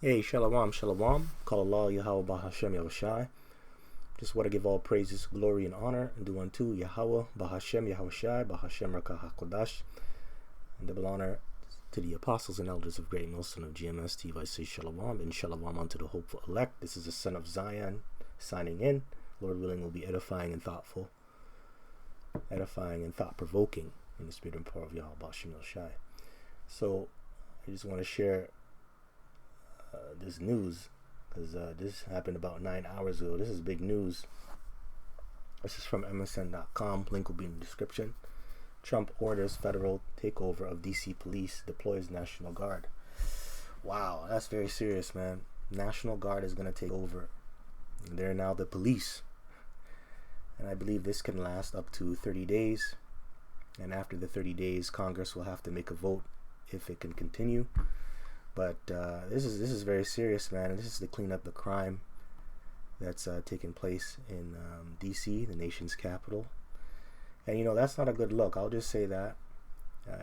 Hey, Shalom, Shalom. Call Allah Yahweh Bahashem Yahushai. Just want to give all praises, glory, and honor and do unto Yahweh Bahashem Yahushai Bahashem Rakah HaKodash. And double honor to the apostles and elders of Great Millstone of GMST. I say Shalom and Shalom unto the hopeful elect. This is the son of Zion signing in. Lord willing, will be edifying and thoughtful, edifying and thought-provoking in the spirit and power of Yahweh Bahashem Yahushai. So I just want to share this news, because this happened about 9 hours ago. This is big news. This is from MSN.com. Link will be in the description. Trump orders federal takeover of DC police, deploys National Guard. Wow, that's very serious, man. National Guard is going to take over. They're now the police. And I believe this can last up to 30 days. And after the 30 days, Congress will have to make a vote if it can continue. But this is very serious, man. This is to clean up the crime that's taking place in D.C., the nation's capital. And, you know, that's not a good look. I'll just say that.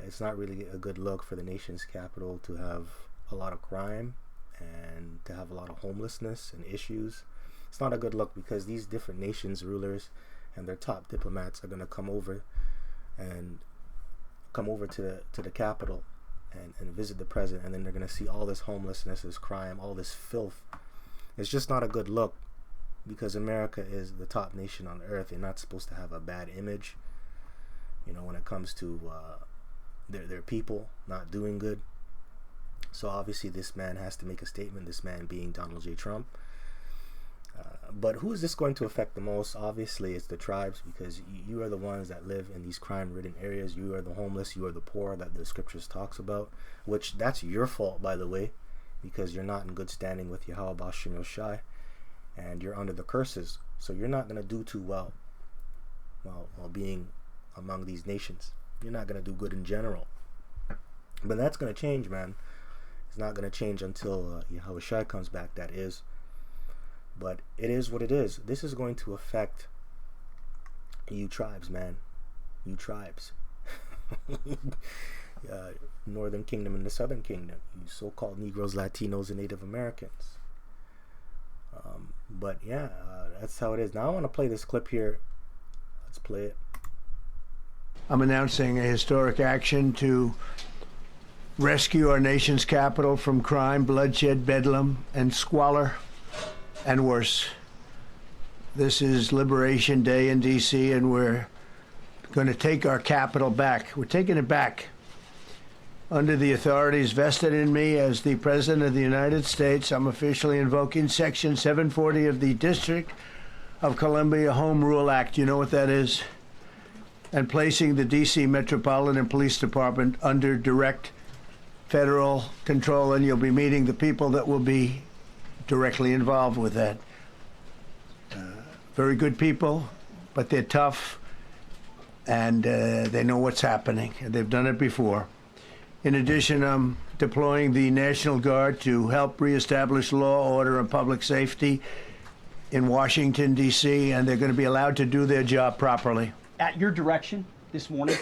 It's not really a good look for the nation's capital to have a lot of crime and to have a lot of homelessness and issues. It's not a good look because these different nations' rulers and their top diplomats are going to come over to the capital and visit the president, and then they're going to see all this homelessness, this crime, all this filth. It's just not a good look, because America is the top nation on earth. They're not supposed to have a bad image, you know, when it comes to their people not doing good. So obviously this man has to make a statement, this man being Donald J. Trump. But who is this going to affect the most? Obviously, it's the tribes, because you are the ones that live in these crime-ridden areas. You are the homeless. You are the poor that the scriptures talks about, which that's your fault, by the way, because you're not in good standing with Yahweh Bashem Yoshai, and you're under the curses. So you're not going to do too well while being among these nations. You're not going to do good in general. But that's going to change, man. It's not going to change until Yahweh Shai comes back, that is. But it is what it is. This is going to affect you tribes, man. You tribes. Northern Kingdom and the Southern Kingdom. You so-called Negroes, Latinos, and Native Americans. But yeah, that's how it is. Now I want to play this clip here. Let's play it. I'm announcing a historic action to rescue our nation's capital from crime, bloodshed, bedlam, and squalor. And worse. This is Liberation Day in D.C., and we're going to take our capital back. We're taking it back. Under the authorities vested in me as the President of the United States, I'm officially invoking Section 740 of the District of Columbia Home Rule Act. You know what that is? And placing the D.C. Metropolitan Police Department under direct federal control, and you'll be meeting the people that will be directly involved with that. Very good people, but they're tough, and they know what's happening, and they've done it before. In addition, I'm deploying the National Guard to help reestablish law, order, and public safety in Washington, D.C., and they're going to be allowed to do their job properly. At your direction this morning,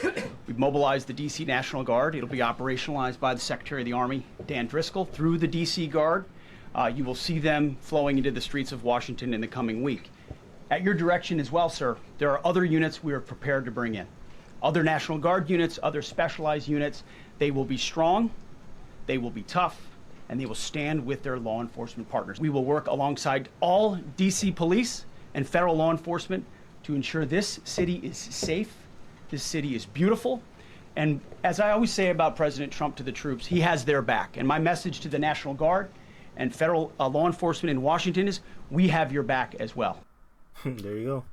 we've mobilized the D.C. National Guard. It'll be operationalized by the Secretary of the Army, Dan Driscoll, through the D.C. Guard. You will see them flowing into the streets of Washington in the coming week. At your direction as well, sir, there are other units we are prepared to bring in. Other National Guard units, other specialized units. They will be strong, they will be tough, and they will stand with their law enforcement partners. We will work alongside all D.C. police and federal law enforcement to ensure this city is safe, this city is beautiful. And as I always say about President Trump to the troops, he has their back. And my message to the National Guard and federal law enforcement in Washington is, we have your back as well. There you go.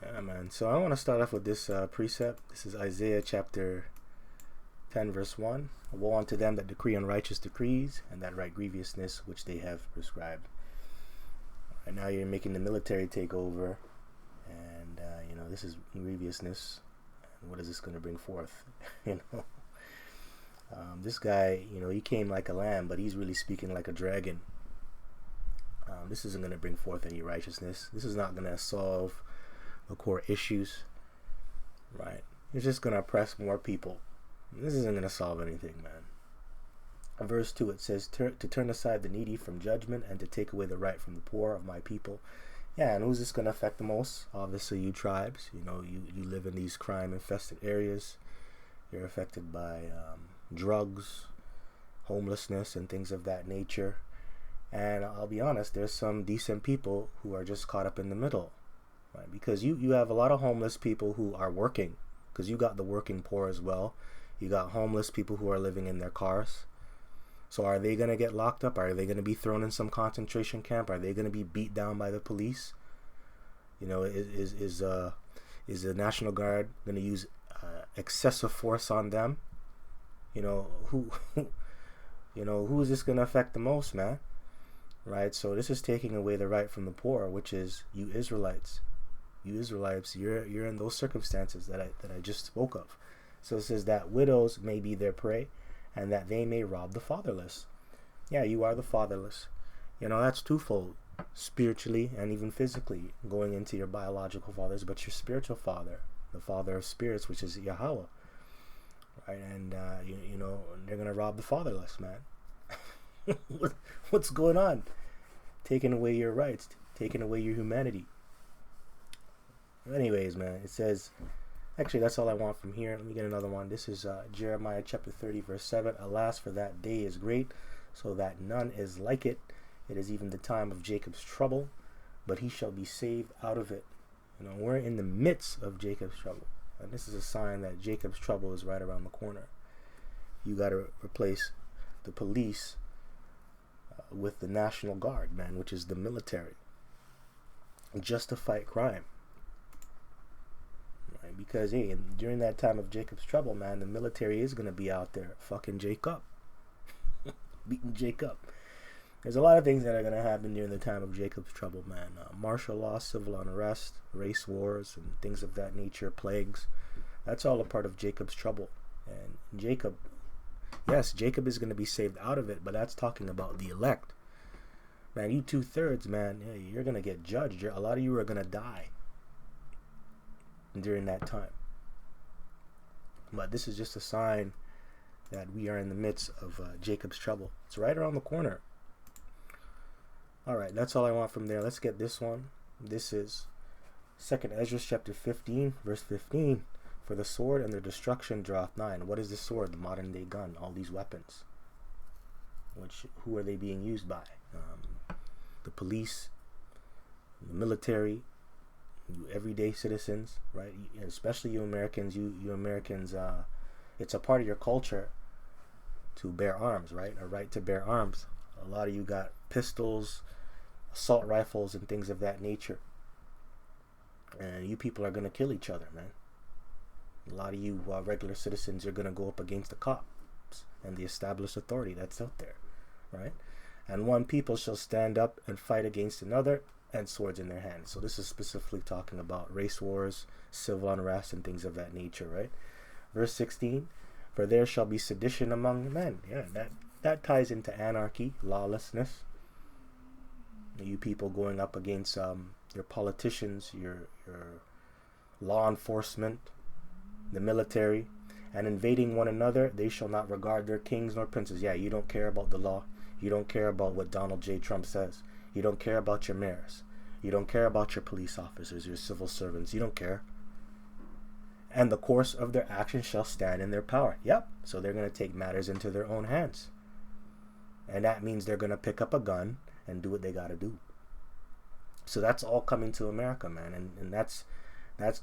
Yeah, man. So I want to start off with this precept. This is Isaiah chapter 10, verse 1. Woe unto them that decree unrighteous decrees, and that write grievousness which they have prescribed. And now you're making the military take over, and you know, this is grievousness. And what is this going to bring forth? You know. This guy, you know, he came like a lamb, but he's really speaking like a dragon. This isn't going to bring forth any righteousness. This is not going to solve the core issues, right? It's just going to oppress more people. This isn't going to solve anything, man. Verse 2, it says, to turn aside the needy from judgment and to take away the right from the poor of my people. Yeah, and who's this going to affect the most? Obviously, you tribes. You know, you live in these crime-infested areas. You're affected by drugs, homelessness, and things of that nature. And I'll be honest, there's some decent people who are just caught up in the middle. Right? Because you have a lot of homeless people who are working. Because you got the working poor as well. You got homeless people who are living in their cars. So are they going to get locked up? Are they going to be thrown in some concentration camp? Are they going to be beat down by the police? You know, is the National Guard going to use excessive force on them? You know, who is this going to affect the most, man? Right? So this is taking away the right from the poor, which is you Israelites. You Israelites, you're in those circumstances that I just spoke of. So it says that widows may be their prey, and that they may rob the fatherless. Yeah, you are the fatherless. You know, that's twofold. Spiritually and even physically, going into your biological fathers, but your spiritual father, the father of spirits, which is Yahweh. Right? And, you know, they're going to rob the fatherless, man. What's going on? Taking away your rights, taking away your humanity. Anyways, man, it says... Actually, that's all I want from here. Let me get another one. This is Jeremiah chapter 30, verse 7. Alas, for that day is great, so that none is like it. It is even the time of Jacob's trouble, but he shall be saved out of it. You know, we're in the midst of Jacob's trouble. And this is a sign that Jacob's trouble is right around the corner. You got to replace the police with the National Guard, man, which is the military, just to fight crime. Because, hey, during that time of Jacob's trouble, man, the military is going to be out there fucking Jacob. Beating Jacob. There's a lot of things that are going to happen during the time of Jacob's trouble, man. Martial law, civil unrest, race wars, and things of that nature, plagues. That's all a part of Jacob's trouble. And Jacob, yes, Jacob is going to be saved out of it, but that's talking about the elect. Man, you 2/3, man, you're going to get judged. A lot of you are going to die during that time. But this is just a sign that we are in the midst of Jacob's trouble. It's right around the corner. Alright, that's all I want from there. Let's get this one. This is 2nd Ezra chapter 15, verse 15. For the sword and their destruction draweth nigh. What is the sword? The modern day gun. All these weapons. Who are they being used by? The police, the military, you everyday citizens, right? Especially you Americans. You Americans, it's a part of your culture to bear arms, right? A right to bear arms. A lot of you got pistols, assault rifles, and things of that nature. And you people are going to kill each other, man. A lot of you regular citizens are going to go up against the cops and the established authority that's out there, right? And one people shall stand up and fight against another, and swords in their hands. So this is specifically talking about race wars, civil unrest, and things of that nature, right? Verse 16, for there shall be sedition among men. Yeah, that ties into anarchy, lawlessness. You people going up against your politicians, your law enforcement, the military, and invading one another. They shall not regard their kings nor princes. Yeah, you don't care about the law. You don't care about what Donald J. Trump says. You don't care about your mayors. You don't care about your police officers, your civil servants. You don't care. And the course of their action shall stand in their power. Yep. So they're going to take matters into their own hands. And that means they're going to pick up a gun and do what they got to do. So that's all coming to America, man. And that's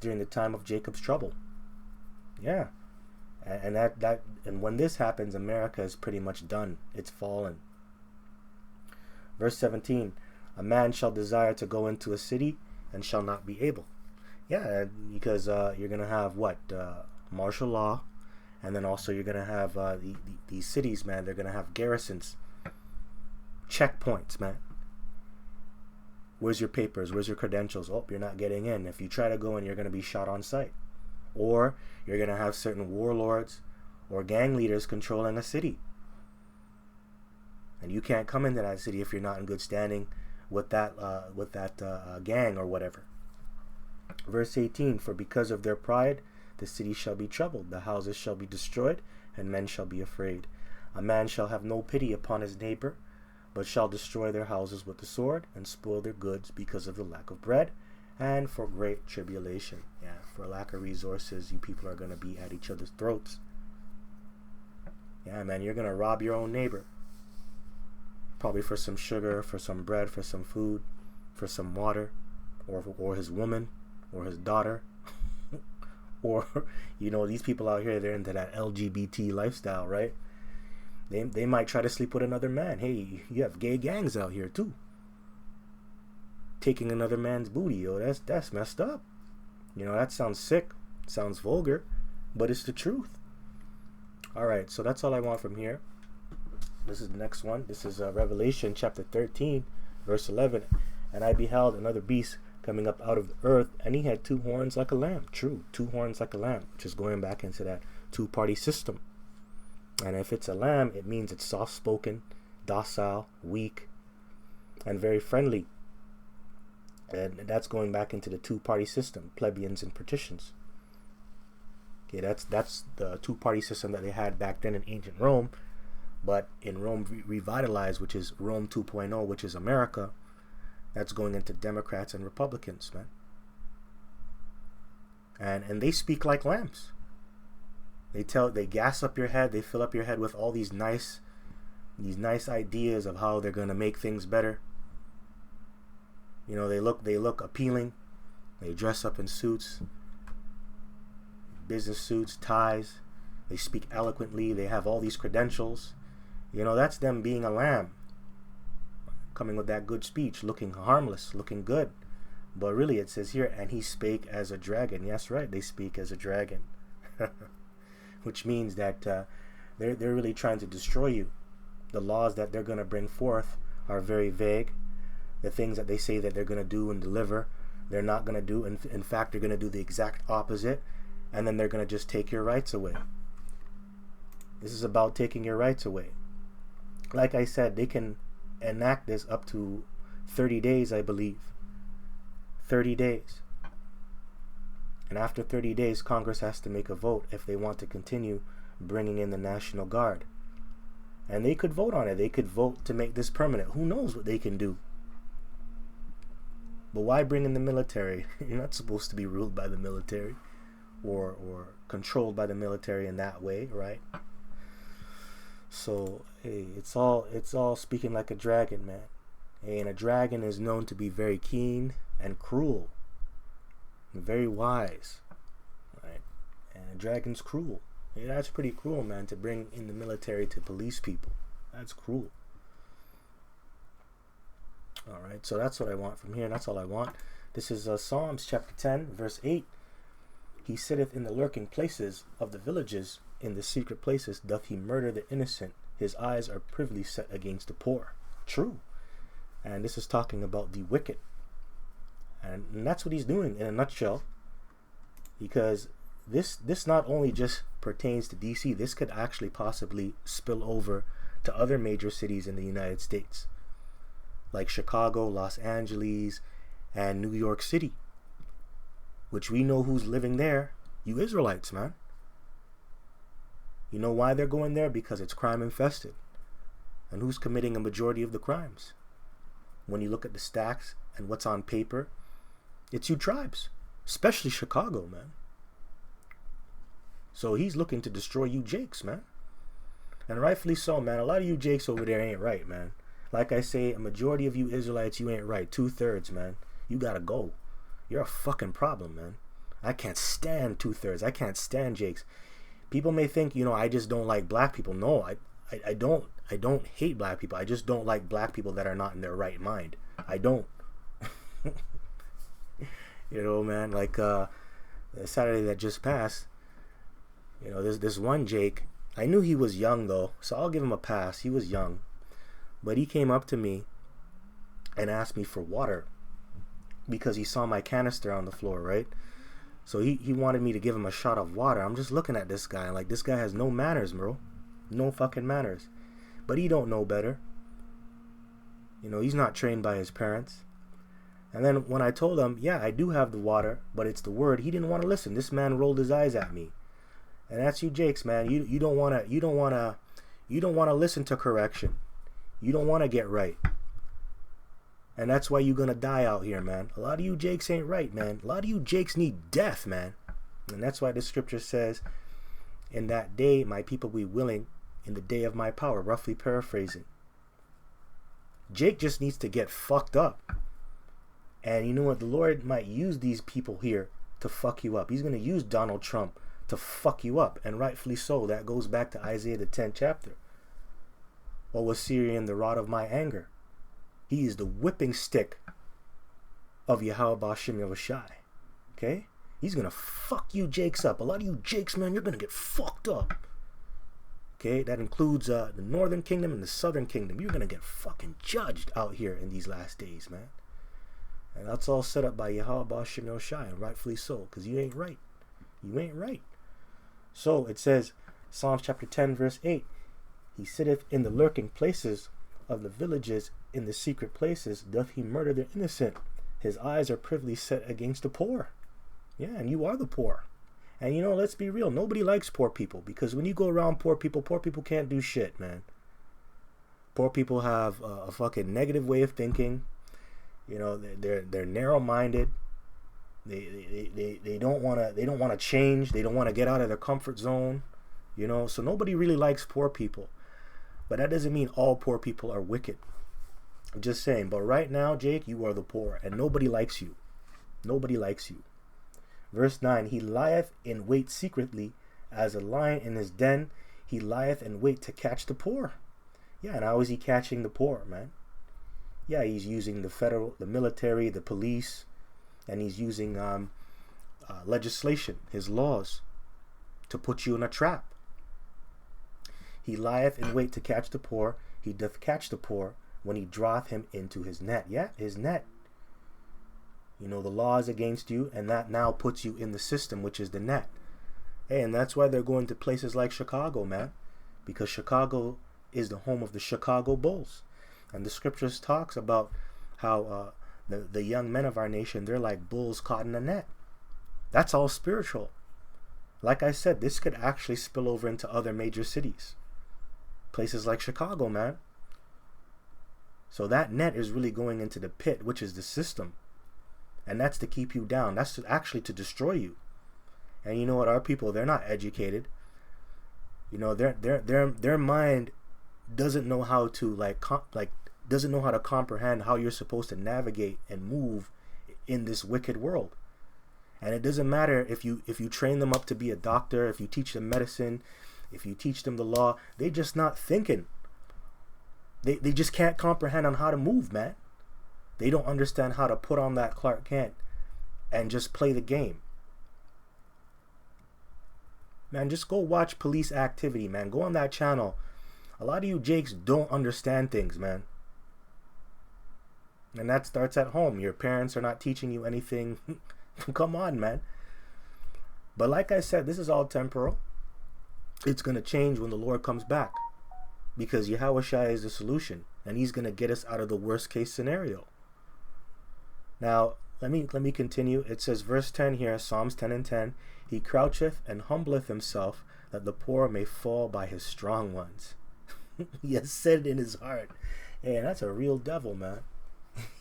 during the time of Jacob's trouble. Yeah. And when this happens, America is pretty much done. It's fallen. Verse 17, a man shall desire to go into a city and shall not be able. Yeah, because you're going to have martial law, and then also you're going to have these cities, man, they're going to have garrisons, checkpoints, man. Where's your papers? Where's your credentials? Oh, you're not getting in. If you try to go in, you're going to be shot on sight. Or you're going to have certain warlords or gang leaders controlling a city. And you can't come into that city if you're not in good standing with that gang or whatever. Verse 18, for because of their pride, the city shall be troubled, the houses shall be destroyed, and men shall be afraid. A man shall have no pity upon his neighbor, but shall destroy their houses with the sword, and spoil their goods because of the lack of bread, and for great tribulation. Yeah, for lack of resources, you people are going to be at each other's throats. Yeah, man, you're going to rob your own neighbor. Probably for some sugar, for some bread, for some food, for some water, or his woman, or his daughter. Or, you know, these people out here, they're into that LGBT lifestyle, right? They might try to sleep with another man. Hey, you have gay gangs out here too. Taking another man's booty, yo, that's messed up. You know, that sounds sick, sounds vulgar, but it's the truth. All right, so that's all I want from here. This is the next one. This is Revelation chapter 13, verse 11. And I beheld another beast coming up out of the earth, and he had 2 horns like a lamb. True, 2 horns like a lamb, which is going back into that 2-party system. And if it's a lamb, it means it's soft-spoken, docile, weak, and very friendly. And that's going back into the 2-party system, plebeians and patricians. Okay, that's the 2-party system that they had back then in ancient Rome. But in Rome Revitalized, which is Rome 2.0, which is America, that's going into Democrats and Republicans, man. And they speak like lambs. They gas up your head, they fill up your head with all these nice ideas of how they're gonna make things better. You know, they look appealing. They dress up in suits, business suits, ties. They speak eloquently. They have all these credentials. You know, that's them being a lamb, coming with that good speech, looking harmless, looking good. But really it says here, and he spake as a dragon. Yes, right, they speak as a dragon. Which means that they're really trying to destroy you. The laws that they're going to bring forth are very vague. The things that they say that they're going to do and deliver, they're not going to do. In fact, they're going to do the exact opposite. And then they're going to just take your rights away. This is about taking your rights away. Like I said, they can enact this up to 30 days, I believe. 30 days. And after 30 days, Congress has to make a vote if they want to continue bringing in the National Guard. And they could vote on it. They could vote to make this permanent. Who knows what they can do? But why bring in the military? You're not supposed to be ruled by the military or controlled by the military in that way, right? So, hey, it's all speaking like a dragon, man. Hey, and a dragon is known to be very keen and cruel. And very wise. Right? And a dragon's cruel. Yeah, that's pretty cruel, man, to bring in the military to police people. That's cruel. Alright, so that's what I want from here. That's all I want. This is Psalms chapter 10, verse 8. He sitteth in the lurking places of the villages. In the secret places doth he murder the innocent. His eyes are privily set against the poor. True. And this is talking about the wicked. And that's what he's doing in a nutshell. Because this not only just pertains to DC, this could actually possibly spill over to other major cities in the United States. Like Chicago, Los Angeles, and New York City. Which we know who's living there. You Israelites, man. You know why they're going there? Because it's crime infested. And who's committing a majority of the crimes? When you look at the stacks and what's on paper, it's you tribes. Especially Chicago, man. So he's looking to destroy you Jakes, man. And rightfully so, man. A lot of you Jakes over there ain't right, man. Like I say, a majority of you Israelites, you ain't right. 2/3, man. You gotta go. You're a fucking problem, man. I can't stand 2/3. I can't stand Jakes. People may think, you know, I just don't like black people. No, I don't hate black people. I just don't like black people that are not in their right mind. I don't. You know, man, like the Saturday that just passed, you know, this one Jake, I knew he was young though, so I'll give him a pass. He was young. But he came up to me and asked me for water because he saw my canister on the floor, right? So he wanted me to give him a shot of water. I'm just looking at this guy like, this guy has no manners, bro. No fucking manners. But he don't know better. You know, he's not trained by his parents. And then when I told him, yeah, I do have the water, but it's the word, he didn't want to listen. This man rolled his eyes at me. And that's you Jakes, man. You don't wanna You don't want to listen to correction. You don't want to get right. And that's why you're going to die out here, man. A lot of you jakes ain't right, man. A lot of you jakes need death, man. And that's why the scripture says, in that day, my people will be willing in the day of my power. Roughly paraphrasing. Jake just needs to get fucked up. And you know what? The Lord might use these people here to fuck you up. He's going to use Donald Trump to fuck you up. And rightfully so. That goes back to Isaiah the 10th chapter. Or was Syrian the rod of my anger? He is the whipping stick of Yahweh Ba'ashem Yahushai. Okay? He's going to fuck you jakes up. A lot of you jakes, man, you're going to get fucked up. Okay? That includes the northern kingdom and the southern kingdom. You're going to get fucking judged out here in these last days, man. And that's all set up by Yahweh Ba'ashem Yahushai, and rightfully so, because you ain't right. You ain't right. So it says, Psalms chapter 10, verse 8, He sitteth in the lurking places of the villages, in the secret places doth he murder the innocent. His eyes are privily set against the poor. Yeah, and you are the poor. And you know, let's be real. Nobody likes poor people, because when you go around poor people can't do shit, man. Poor people have a fucking negative way of thinking. You know, they're narrow-minded. They don't want to change. They don't want to get out of their comfort zone. You know, so nobody really likes poor people. But that doesn't mean all poor people are wicked. I'm just saying. But right now, Jake, you are the poor, and nobody likes you. Nobody likes you. Verse 9, He lieth in wait secretly, as a lion in his den. He lieth in wait to catch the poor. Yeah, and how is he catching the poor, man? Yeah, he's using the military, the police, and he's using legislation, his laws, to put you in a trap. He lieth in wait to catch the poor. He doth catch the poor when he draweth him into his net. Yeah, his net. You know, the law is against you, and that now puts you in the system, which is the net. Hey, and that's why they're going to places like Chicago, man. Because Chicago is the home of the Chicago Bulls. And the scriptures talks about how the young men of our nation, they're like bulls caught in a net. That's all spiritual. Like I said, this could actually spill over into other major cities. Places like Chicago, man. So that net is really going into the pit, which is the system. And that's to keep you down. That's actually to destroy you. And you know what? Our people, they're not educated. You know, their mind doesn't know how to doesn't know how to comprehend how you're supposed to navigate and move in this wicked world. And it doesn't matter if you train them up to be a doctor, if you teach them medicine, if you teach them the law, they're just not thinking. They just can't comprehend on how to move, man. They don't understand how to put on that Clark Kent and just play the game. Man, just go watch police activity, man. Go on that channel. A lot of you jakes don't understand things, man. And that starts at home. Your parents are not teaching you anything. Come on, man. But like I said, this is all temporal. It's going to change when the Lord comes back. Because Yahushua is the solution. And he's going to get us out of the worst case scenario. Now, let me continue. It says, verse 10 here, Psalms 10 and 10. He croucheth and humbleth himself, that the poor may fall by his strong ones. He has said in his heart. Hey, that's a real devil, man.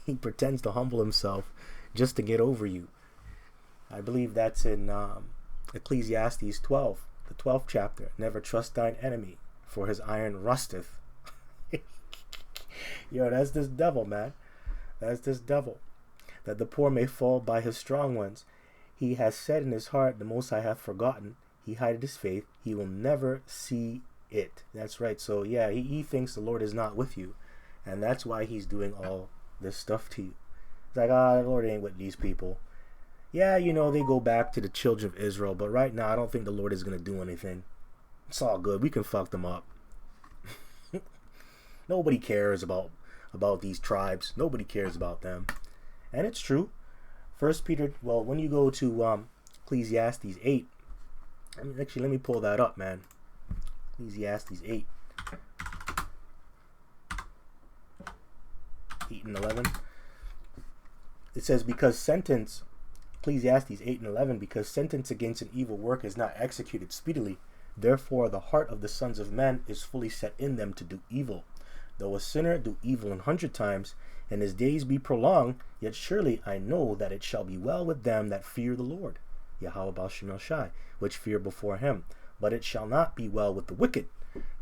He pretends to humble himself just to get over you. I believe that's in Ecclesiastes 12, the 12th chapter. Never trust thine enemy, for his iron rusteth. Yo, that's this devil, man. That's this devil. That the poor may fall by his strong ones. He has said in his heart, the Most High hath forgotten. He hideth his faith. He will never see it. That's right. So, yeah, he thinks the Lord is not with you. And that's why he's doing all this stuff to you. It's like, the Lord ain't with these people. Yeah, you know, they go back to the children of Israel. But right now, I don't think the Lord is going to do anything. It's all good. We can fuck them up. Nobody cares about these tribes. Nobody cares about them. And it's true. First Peter, well, when you go to Ecclesiastes 8, let me pull that up, man. Ecclesiastes 8. 8 and 11. It says, because sentence, Ecclesiastes 8 and 11, because sentence against an evil work is not executed speedily, Therefore the heart of the sons of men is fully set in them to do evil. Though a sinner do evil 100 times, and his days be prolonged, yet surely I know that it shall be well with them that fear the Lord, Yahweh Ba'ashem El Shai, which fear before him. But it shall not be well with the wicked,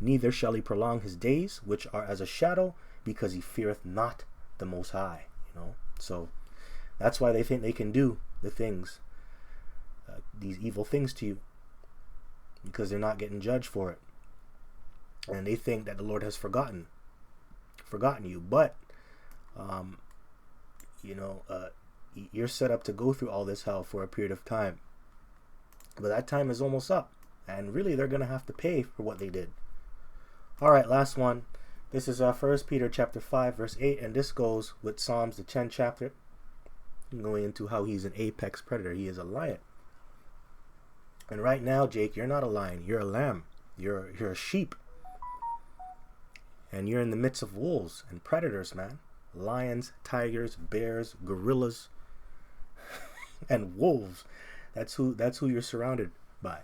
neither shall he prolong his days, which are as a shadow, because he feareth not the Most High. So that's why they think they can do the things, these evil things to you, because they're not getting judged for it, and they think that the Lord has forgotten you. But you're set up to go through all this hell for a period of time, but that time is almost up, and really they're gonna have to pay for what they did. All right, last one. This is 1 Peter chapter 5 verse 8, and this goes with Psalms the 10th chapter, going into how he's an apex predator. He is a lion. And right now, Jake, you're not a lion, you're a lamb. You're a sheep. And you're in the midst of wolves and predators, man. Lions, tigers, bears, gorillas, and wolves. That's who you're surrounded by.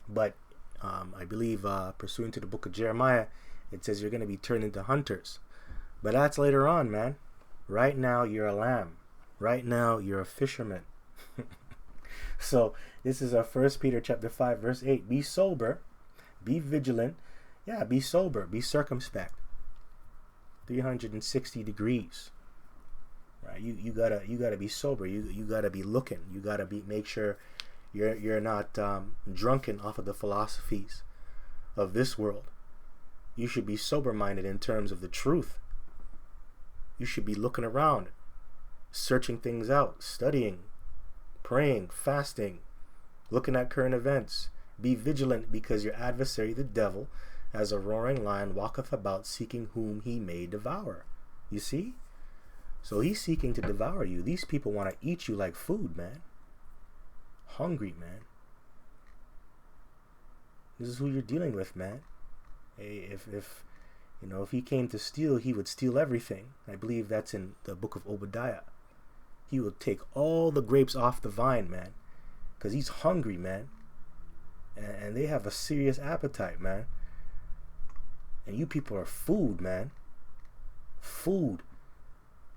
But I believe, pursuant to the book of Jeremiah, it says you're going to be turned into hunters. But that's later on, man. Right now, you're a lamb. Right now, you're a fisherman. So this is 1 Peter chapter 5 verse 8. Be sober, be vigilant. Yeah, be sober, be circumspect. 360 degrees. Right? You gotta be sober. You gotta be looking. You gotta make sure you're not drunken off of the philosophies of this world. You should be sober-minded in terms of the truth. You should be looking around, searching things out, studying, praying, fasting, looking at current events. Be vigilant, because your adversary, the devil, as a roaring lion, walketh about, seeking whom he may devour. You see? So he's seeking to devour you. These people want to eat you like food, man. Hungry, man. This is who you're dealing with, man. Hey, if he came to steal, he would steal everything. I believe that's in the book of Obadiah. He will take all the grapes off the vine, man, because he's hungry, man. And they have a serious appetite, man. And you people are food, man. Food.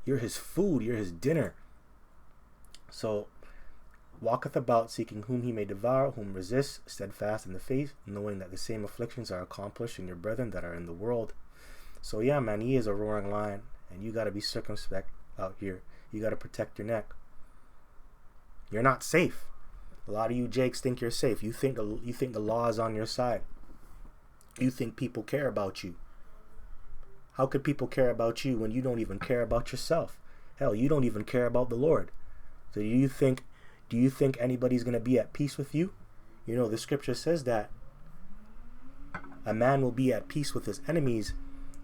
You're his food. You're his dinner. So, walketh about, seeking whom he may devour, whom resist, steadfast in the faith, knowing that the same afflictions are accomplished in your brethren that are in the world. So yeah, man, he is a roaring lion, and you got to be circumspect out here. You got to protect your neck. You're not safe. A lot of you Jakes think you're safe. You think the law is on your side. You think people care about you. How could people care about you when you don't even care about yourself? Hell, you don't even care about the Lord. So do you think anybody's going to be at peace with you? The scripture says that a man will be at peace with his enemies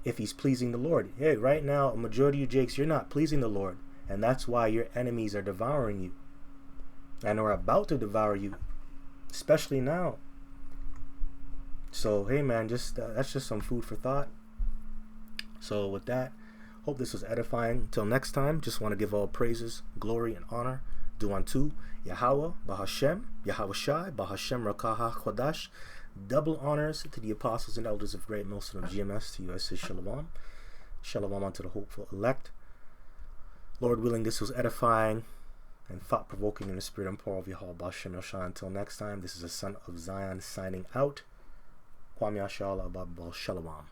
if he's pleasing the Lord. Hey, right now, a majority of you Jakes, you're not pleasing the Lord. And that's why your enemies are devouring you. And are about to devour you. Especially now. So, hey man, that's just some food for thought. So with that, hope this was edifying. Until next time, just want to give all praises, glory, and honor due unto Yahweh, Bahashem, Yahweh Shai, Bahashem Rakaha Chodash. Double honors to the apostles and elders of Great Millstone of GMS. To you I say Shalom. Shalom unto the hopeful elect. Lord willing, this was edifying and thought-provoking in the spirit and power of Yahweh Bahashem Yahshua. Until next time, this is the Son of Zion signing out. Kwam Yashala Abba Shalom.